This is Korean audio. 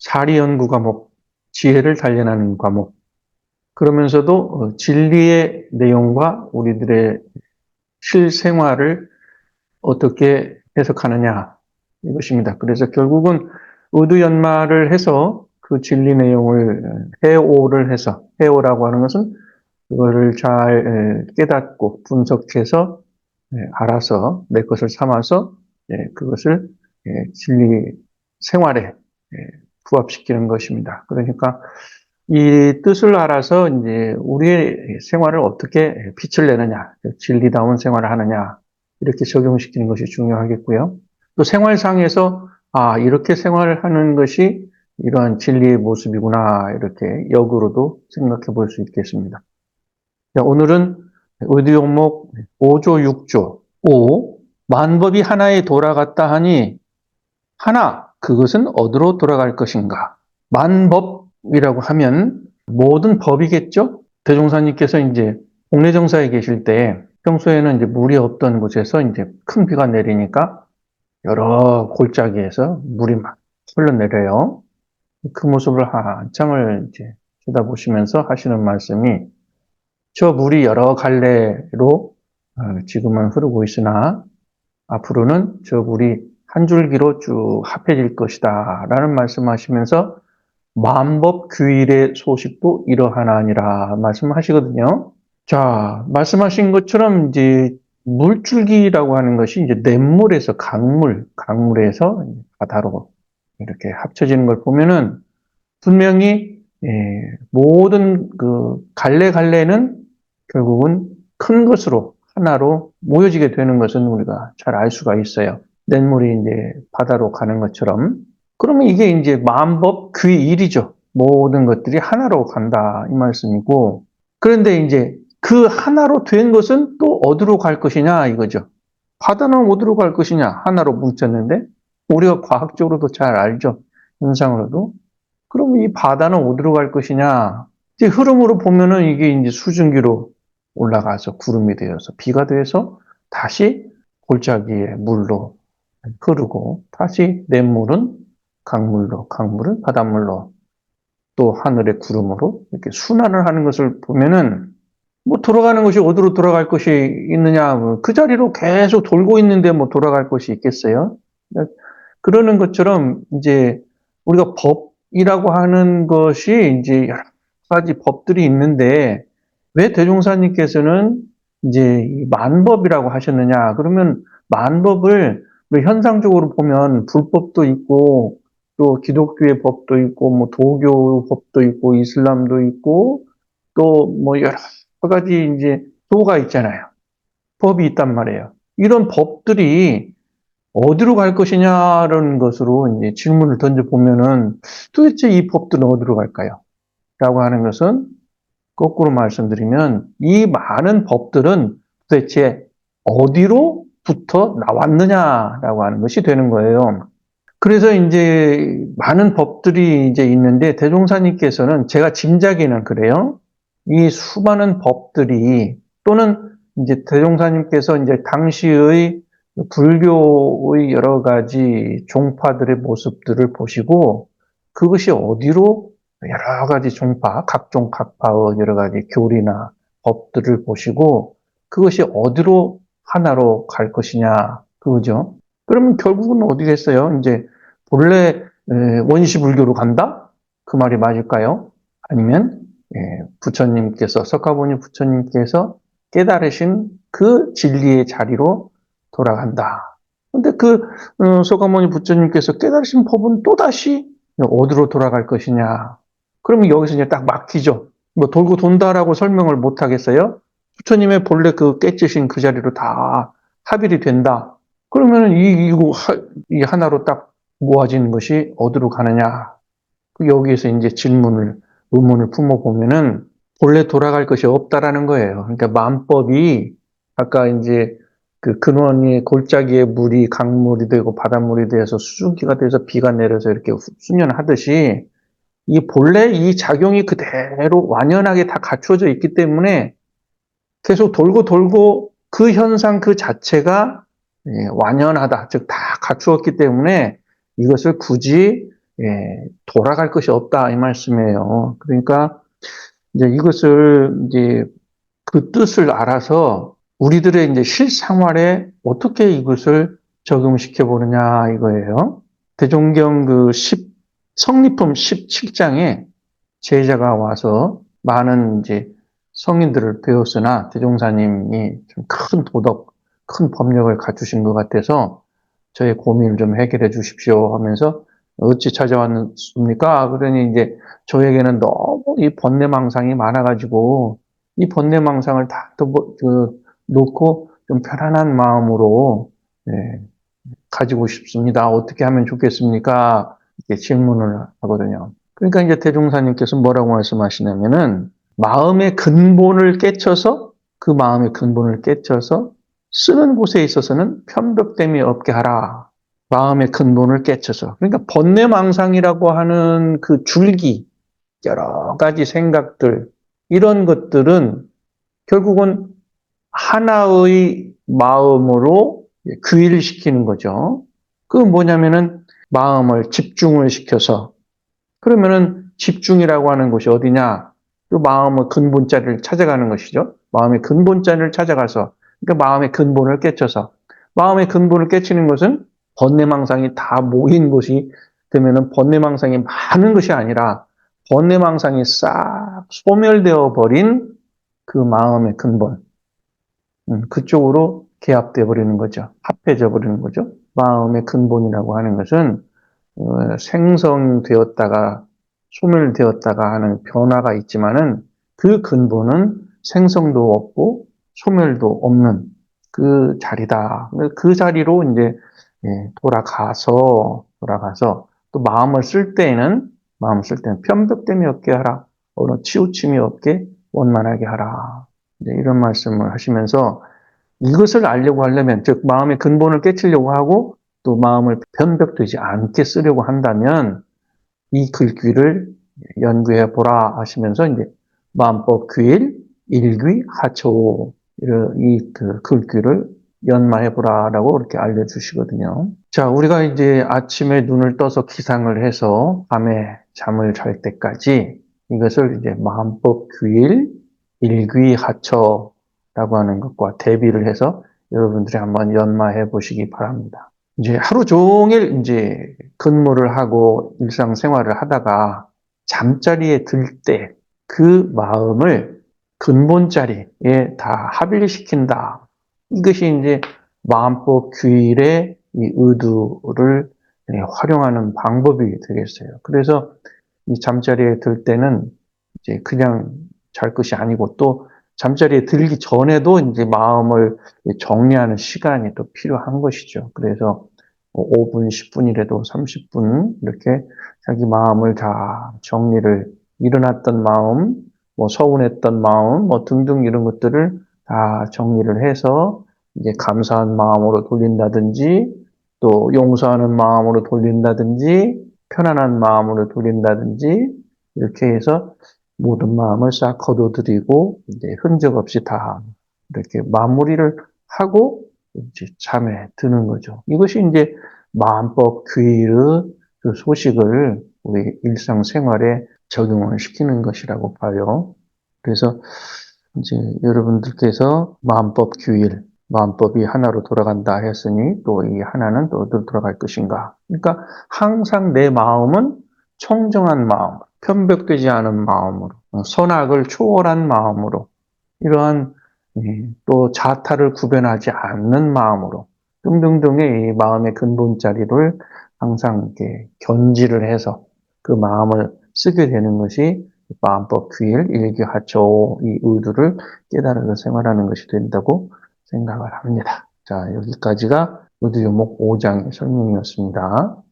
사리 연구 과목, 지혜를 단련하는 과목. 그러면서도 진리의 내용과 우리들의 실생활을 어떻게 해석하느냐 이것입니다. 그래서 결국은 의두연마를 해서 그 진리 내용을 해오를 해서 해오라고 하는 것은 그거를 잘 깨닫고 분석해서 알아서 내 것을 삼아서 그것을 진리 생활에 부합시키는 것입니다. 그러니까 이 뜻을 알아서 이제 우리의 생활을 어떻게 빛을 내느냐, 진리다운 생활을 하느냐, 이렇게 적용시키는 것이 중요하겠고요. 또 생활상에서, 이렇게 생활을 하는 것이 이러한 진리의 모습이구나, 이렇게 역으로도 생각해 볼 수 있겠습니다. 자, 오늘은 의료목 5조 6조 5. 만법이 하나에 돌아갔다 하니 하나, 그것은 어디로 돌아갈 것인가? 만법이라고 하면 모든 법이겠죠? 대종사님께서 이제 공례정사에 계실 때 평소에는 이제 물이 없던 곳에서 이제 큰 비가 내리니까 여러 골짜기에서 물이 막 흘러내려요. 그 모습을 한참을 이제 쳐다보시면서 하시는 말씀이 저 물이 여러 갈래로 지금은 흐르고 있으나 앞으로는 저 물이 한 줄기로 쭉 합해질 것이다 라는 말씀하시면서 만법규일의 소식도 이러하나니라 말씀하시거든요. 자, 말씀하신 것처럼 이제 물줄기라고 하는 것이 이제 냇물에서 강물에서 바다로 이렇게 합쳐지는 걸 보면은 분명히 모든 그 갈래는 결국은 큰 것으로 하나로 모여지게 되는 것은 우리가 잘 알 수가 있어요. 냇물이 이제 바다로 가는 것처럼. 그러면 이게 이제 만법 그의 일이죠. 모든 것들이 하나로 간다 이 말씀이고. 그런데 이제 그 하나로 된 것은 또 어디로 갈 것이냐 이거죠. 바다는 어디로 갈 것이냐 하나로 뭉쳤는데 우리가 과학적으로도 잘 알죠. 현상으로도. 그럼 이 바다는 어디로 갈 것이냐? 이제 흐름으로 보면은 이게 이제 수증기로 올라가서 구름이 되어서 비가 돼서 다시 골짜기의 물로 흐르고 다시 냇물은 강물은 바닷물로 또 하늘의 구름으로 이렇게 순환을 하는 것을 보면은 뭐 돌아가는 것이 어디로 돌아갈 것이 있느냐? 그 자리로 계속 돌고 있는데 뭐 돌아갈 것이 있겠어요? 그러는 것처럼 이제 우리가 법이라고 하는 것이 이제 여러 가지 법들이 있는데 왜 대종사님께서는 이제 만법이라고 하셨느냐? 그러면 만법을 현상적으로 보면 불법도 있고 또 기독교의 법도 있고 뭐 도교 법도 있고 이슬람도 있고 또 뭐 여러 가지 이제 도가 있잖아요. 법이 있단 말이에요. 이런 법들이 어디로 갈 것이냐라는 것으로 이제 질문을 던져보면은 도대체 이 법들은 어디로 갈까요? 라고 하는 것은 거꾸로 말씀드리면 이 많은 법들은 도대체 어디로부터 나왔느냐라고 하는 것이 되는 거예요. 그래서 이제 많은 법들이 이제 있는데 대종사님께서는 제가 짐작에는 그래요. 이 수많은 법들이 또는 이제 대종사님께서 이제 당시의 불교의 여러 가지 종파들의 모습들을 보시고 그것이 어디로 여러 가지 종파, 각종 각파의 여러 가지 교리나 법들을 보시고 그것이 어디로 하나로 갈 것이냐 그거죠. 그러면 결국은 어디겠어요? 이제 본래 원시불교로 간다? 그 말이 맞을까요? 아니면 부처님께서 석가모니 부처님께서 깨달으신 그 진리의 자리로 돌아간다. 근데 그 석가모니 부처님께서 깨달으신 법은 또다시 어디로 돌아갈 것이냐? 그러면 여기서 이제 딱 막히죠. 뭐 돌고 돈다라고 설명을 못 하겠어요? 부처님의 본래 그 깨치신 그 자리로 다 합일이 된다. 그러면 이 하나로 딱 모아지는 것이 어디로 가느냐? 여기에서 이제 의문을 품어보면은 본래 돌아갈 것이 없다라는 거예요. 그러니까 만법이 아까 이제 그 근원이 골짜기에 물이 강물이 되고 바닷물이 되어서 수증기가 돼서 비가 내려서 이렇게 수년하듯이 이 본래 이 작용이 그대로 완연하게 다 갖춰져 있기 때문에 계속 돌고 돌고 그 현상 그 자체가 완연하다. 즉 다 갖추었기 때문에 이것을 굳이 돌아갈 것이 없다 이 말씀이에요. 그러니까 이제 이것을 이제 그 뜻을 알아서 우리들의 이제 실생활에 어떻게 이것을 적용시켜 보느냐 이거예요. 대종경 성리품 17장에 제자가 와서 많은 이제 성인들을 배웠으나 대종사님이 좀 큰 도덕, 큰 법력을 갖추신 것 같아서 저의 고민을 좀 해결해 주십시오 하면서 어찌 찾아왔습니까? 그러니 이제 저에게는 너무 이 번뇌망상이 많아가지고 이 번뇌망상을 다 놓고 좀 편안한 마음으로 가지고 싶습니다. 어떻게 하면 좋겠습니까? 이렇게 질문을 하거든요. 그러니까 이제 대종사님께서 뭐라고 말씀하시냐면은 마음의 근본을 깨쳐서 그 마음의 근본을 깨쳐서 쓰는 곳에 있어서는 편벽됨이 없게 하라. 마음의 근본을 깨쳐서. 그러니까 번뇌망상이라고 하는 그 줄기, 여러 가지 생각들, 이런 것들은 결국은 하나의 마음으로 규율시키는 거죠. 그건 뭐냐면은 마음을 집중을 시켜서 그러면은 집중이라고 하는 곳이 어디냐? 그 마음의 근본자리를 찾아가는 것이죠. 마음의 근본자리를 찾아가서 그러니까 마음의 근본을 깨쳐서 마음의 근본을 깨치는 것은 번뇌망상이 다 모인 곳이 되면은 번뇌망상이 많은 것이 아니라 번뇌망상이 싹 소멸되어 버린 그 마음의 근본 그쪽으로 개합돼 버리는 거죠. 합해져 버리는 거죠. 마음의 근본이라고 하는 것은 생성되었다가 소멸되었다가 하는 변화가 있지만은 그 근본은 생성도 없고 소멸도 없는 그 자리다. 그 자리로 이제 돌아가서 또 마음을 쓸 때는 편벽됨이 없게 하라. 어느 치우침이 없게 원만하게 하라. 이런 말씀을 하시면서 이것을 알려고 하려면, 즉, 마음의 근본을 깨치려고 하고, 또 마음을 편벽되지 않게 쓰려고 한다면, 이 글귀를 연구해 보라 하시면서, 이제, 마음법 규일, 일귀, 하초, 이 글귀를 연마해 보라라고 이렇게 알려주시거든요. 자, 우리가 이제 아침에 눈을 떠서 기상을 해서 밤에 잠을 잘 때까지 이것을 이제 마음법 규일, 일귀, 하처, 라고 하는 것과 대비를 해서 여러분들이 한번 연마해 보시기 바랍니다. 이제 하루 종일 이제 근무를 하고 일상생활을 하다가 잠자리에 들 때 그 마음을 근본 자리에 다 합일시킨다. 이것이 이제 마음법 규일의 이 의도를 활용하는 방법이 되겠어요. 그래서 이 잠자리에 들 때는 이제 그냥 잘 것이 아니고 또 잠자리에 들기 전에도 이제 마음을 정리하는 시간이 또 필요한 것이죠. 그래서 5분, 10분이라도 30분 이렇게 자기 마음을 다 정리를 일어났던 마음, 뭐 서운했던 마음, 뭐 등등 이런 것들을 다 정리를 해서 이제 감사한 마음으로 돌린다든지 또 용서하는 마음으로 돌린다든지 편안한 마음으로 돌린다든지 이렇게 해서 모든 마음을 싹 거둬들이고 이제 흔적 없이 다 이렇게 마무리를 하고 이제 잠에 드는 거죠. 이것이 이제 마음법 규율의 그 소식을 우리 일상생활에 적용을 시키는 것이라고 봐요. 그래서 이제 여러분들께서 마음법 규율, 마음법이 하나로 돌아간다 했으니 또 이 하나는 또 어디로 돌아갈 것인가. 그러니까 항상 내 마음은 청정한 마음, 편벽되지 않은 마음으로, 선악을 초월한 마음으로, 이러한 또 자타를 구별하지 않는 마음으로 등등등의 이 마음의 근본 자리를 항상 이렇게 견지를 해서 그 마음을 쓰게 되는 것이 마음법 규일, 일기하초 이 의도를 깨달아서 생활하는 것이 된다고 생각을 합니다. 자, 여기까지가 의도요목 5장의 설명이었습니다.